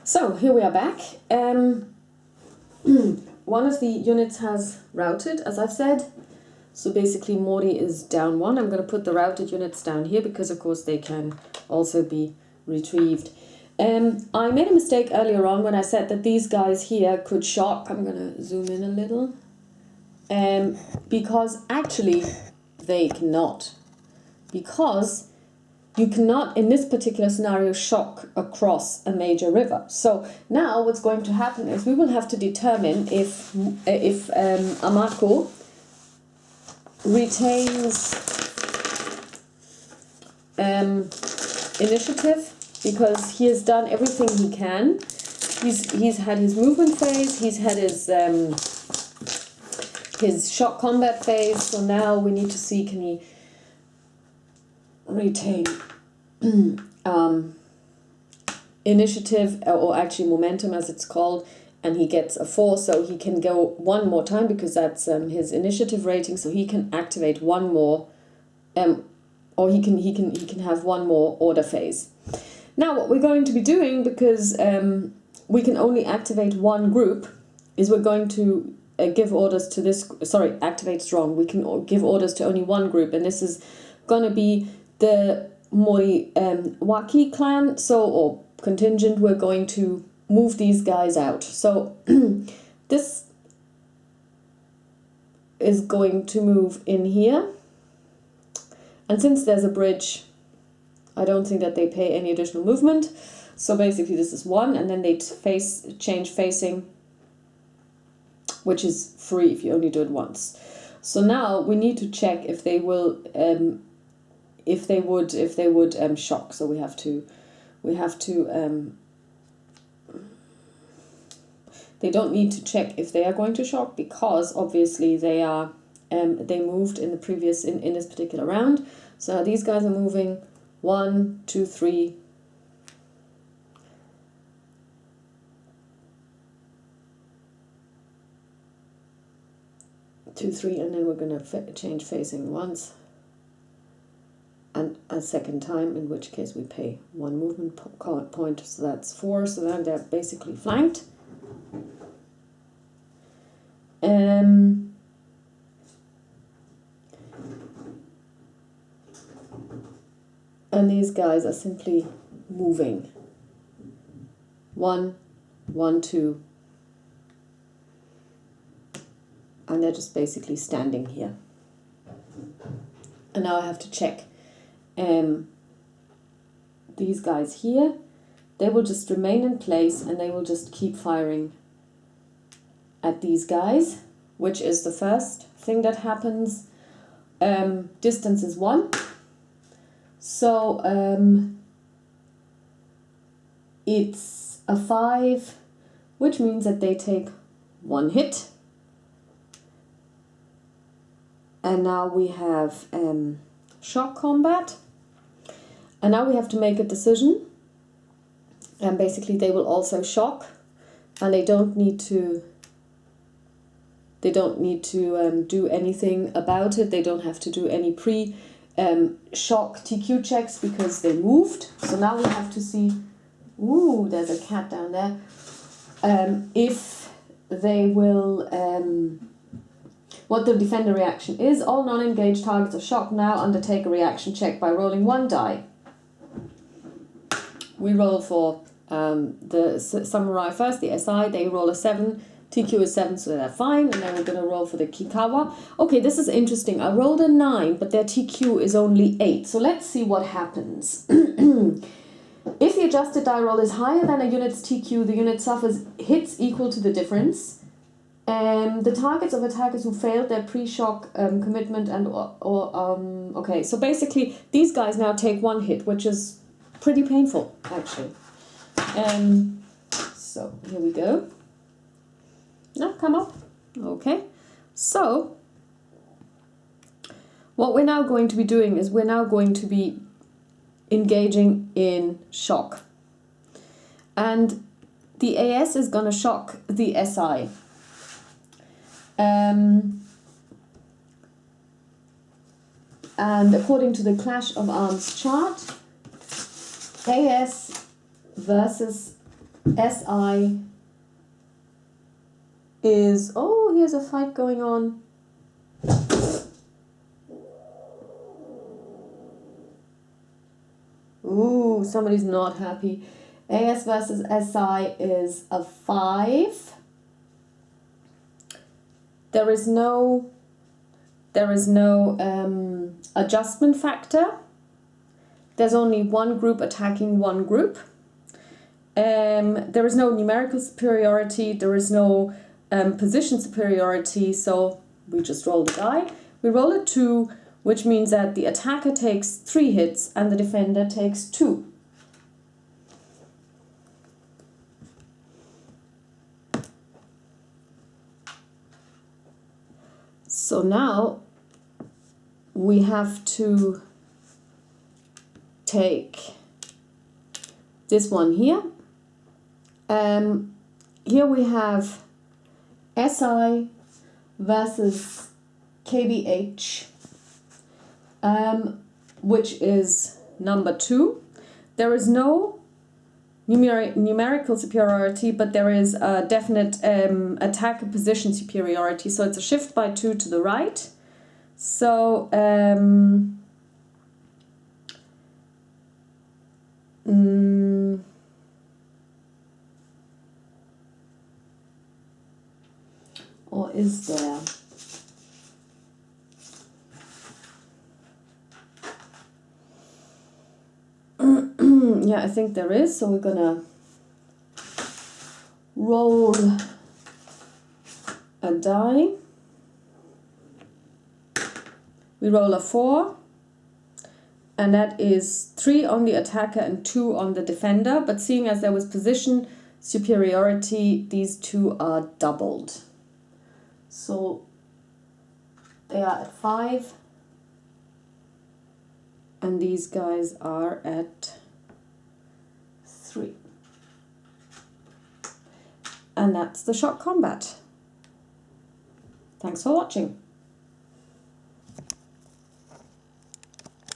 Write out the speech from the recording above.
So here we are back. One of the units has routed, as I've said. So basically Mori is down one. I'm going to put the routed units down here because of course they can also be retrieved. I made a mistake earlier on when I said that these guys here could shock. I'm going to zoom in a little. Because actually they cannot. Because you cannot, in this particular scenario, shock across a major river. So now what's going to happen is we will have to determine if Amako retains initiative, because he has done everything he can. He's had his movement phase, he's had his shock combat phase, so now we need to see, can he retain initiative, or actually momentum as it's called, and he gets a 4, so he can go one more time because that's his initiative rating, so he can activate one more, or he can have one more order phase. Now what we're going to be doing, because we can only activate one group, is we're going to give orders to this, activate strong. We can give orders to only one group, and this is going to be the Moriwaki clan, or contingent. We're going to move these guys out. So this is going to move in here. And since there's a bridge, I don't think that they pay any additional movement. So basically this is 1, and then they change facing, which is free if you only do it once. So now we need to check if they will, if they would shock. So we have to. They don't need to check if they are going to shock, because obviously they are. They moved in the previous in this particular round. So these guys are moving 1, 2, 3. Two, 3, and then we're going to change facing once, and a second time, in which case we pay 1 movement point, so that's 4. So then they're basically flanked. And these guys are simply moving 1, 1, 2. And they're just basically standing here. And now I have to check. These guys here, they will just remain in place, and they will just keep firing at these guys, which is the first thing that happens. Distance is 1. So it's a 5, which means that they take 1 hit. And now we have shock combat. And now we have to make a decision. And basically they will also shock. And they don't need to do anything about it. They don't have to do any shock TQ checks because they moved. So now we have to see, ooh, there's a cat down there. If they will, what the defender reaction is. All non-engaged targets of shock now undertake a reaction check by rolling 1 die. We roll for the samurai first, the SI, they roll a 7. TQ is 7, so they're fine, and then we're going to roll for the Kikawa. Okay, this is interesting. I rolled a 9, but their TQ is only 8. So let's see what happens. If the adjusted die roll is higher than a unit's TQ, the unit suffers hits equal to the difference. The targets of attackers who failed their pre-shock commitment okay, so basically these guys now take 1 hit, which is pretty painful, actually. So here we go. No, come up. Okay. So what we're now going to be doing is we're now going to be engaging in shock. And the AS is going to shock the SI. And according to the Clash of Arms chart, AS versus SI is, oh, here's a fight going on. Ooh, somebody's not happy. AS versus SI is a 5. There is no adjustment factor. There's only one group attacking one group. There is no numerical superiority. There is no position superiority. So we just roll the die. We roll a 2, which means that the attacker takes 3 hits and the defender takes 2. So now we have to take this one here. Here we have SI versus KBH, which is number 2. There is no numerical superiority, but there is a definite attacker position superiority. So it's a shift by 2 to the right. So or is there? Yeah, I think there is. So we're gonna roll a die. We roll a 4, and that is 3 on the attacker and 2 on the defender. But seeing as there was position superiority, these 2 are doubled. So they are at 5, and these guys are at 3. And that's the shock combat. Thanks for watching.